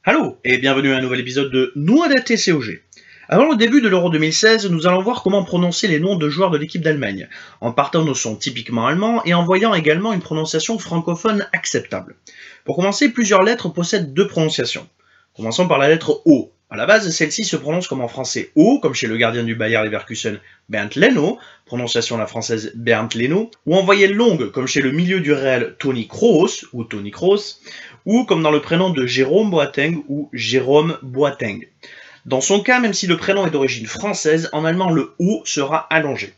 Hallo et bienvenue à un nouvel épisode de Noada TCOG. Avant le début de l'Euro 2016, nous allons voir comment prononcer les noms de joueurs de l'équipe d'Allemagne, en partant de sons typiquement allemands et en voyant également une prononciation francophone acceptable. Pour commencer, plusieurs lettres possèdent deux prononciations. Commençons par la lettre O. À la base, celle-ci se prononce comme en français O, comme chez le gardien du Bayer Leverkusen Bernd Leno, prononciation à la française Bernd Leno, ou en voyelle longue, comme chez le milieu du Real Toni Kroos, ou comme dans le prénom de Jérôme Boateng ou Jérôme Boateng. Dans son cas, même si le prénom est d'origine française, en allemand le O sera allongé.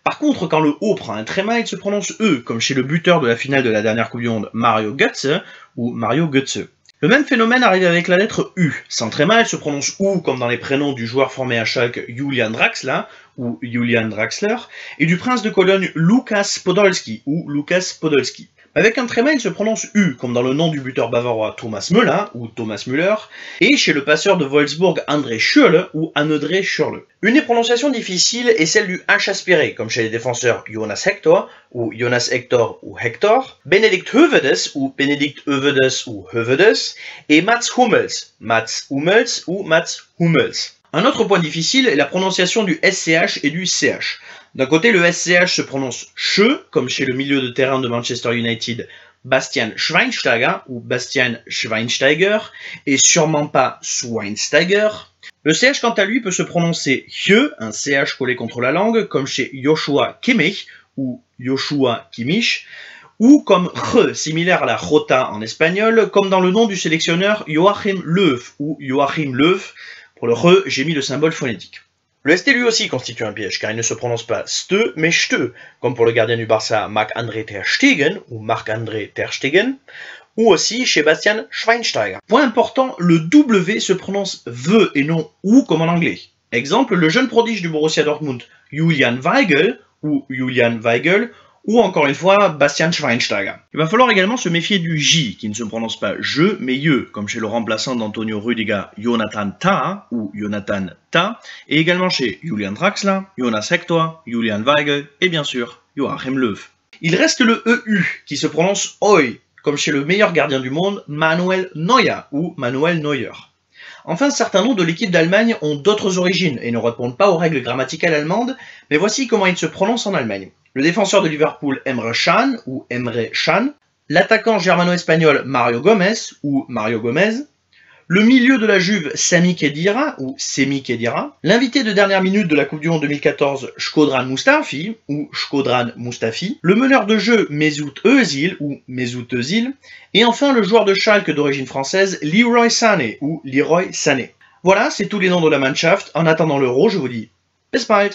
Par contre, quand le O prend un tréma, il se prononce E, comme chez le buteur de la finale de la dernière Coupe du Monde Mario Götze ou Mario Götze. Le même phénomène arrive avec la lettre U. Sans tréma, elle se prononce OU comme dans les prénoms du joueur formé à Schalke Julian Draxler ou Julian Draxler et du prince de Cologne Lukas Podolski ou Lukas Podolski. Avec un tréma, il se prononce U, comme dans le nom du buteur bavarois Thomas Müller ou Thomas Müller, et chez le passeur de Wolfsburg André Schürrle ou André Schürrle. Une des prononciations difficiles est celle du H aspiré, comme chez les défenseurs Jonas Hector ou Jonas Hector ou Hector, Benedikt Hövedes ou Benedikt Hövedes ou Hövedes, et Mats Hummels, Mats Hummels ou Mats Hummels. Un autre point difficile est la prononciation du SCH et du CH. D'un côté, le SCH se prononce CHE, comme chez le milieu de terrain de Manchester United, Bastian Schweinsteiger ou Bastian Schweinsteiger, et sûrement pas Schweinsteiger. Le CH, quant à lui, peut se prononcer HIE, un CH collé contre la langue, comme chez Joshua Kimmich ou Joshua Kimmich, ou comme RE, similaire à la Jota en espagnol, comme dans le nom du sélectionneur Joachim Löw ou Joachim Löw. Pour le RE, j'ai mis le symbole phonétique. Le ST lui aussi constitue un piège, car il ne se prononce pas STE, mais STE, comme pour le gardien du Barça Marc-André ter Stegen, ou Marc-André ter Stegen, ou aussi chez Bastian Schweinsteiger. Point important, le W se prononce VE et non OU comme en anglais. Exemple, le jeune prodige du Borussia Dortmund, Julian Weigl, ou Julian Weigl, ou encore une fois, Bastian Schweinsteiger. Il va falloir également se méfier du J, qui ne se prononce pas je, mais je, comme chez le remplaçant d'Antonio Rüdiger, Jonathan Tah, ou Jonathan Ta, et également chez Julian Draxler, Jonas Hector, Julian Weigl, et bien sûr, Joachim Löw. Il reste le EU, qui se prononce OI, comme chez le meilleur gardien du monde, Manuel Neuer, ou Manuel Neuer. Enfin, certains noms de l'équipe d'Allemagne ont d'autres origines et ne répondent pas aux règles grammaticales allemandes, mais voici comment ils se prononcent en Allemagne. Le défenseur de Liverpool Emre Can ou Emre Can, l'attaquant germano-espagnol Mario Gomez ou Mario Gomez, le milieu de la Juve Sami Khedira ou Semi Khedira, l'invité de dernière minute de la Coupe du Monde 2014 Shkodran Mustafi ou Shkodran Mustafi, le meneur de jeu Mesut Özil ou Mesut Özil, et enfin le joueur de Schalke d'origine française Leroy Sané ou Leroy Sané. Voilà, c'est tous les noms de la Mannschaft. En attendant l'Euro, je vous dis bis bald.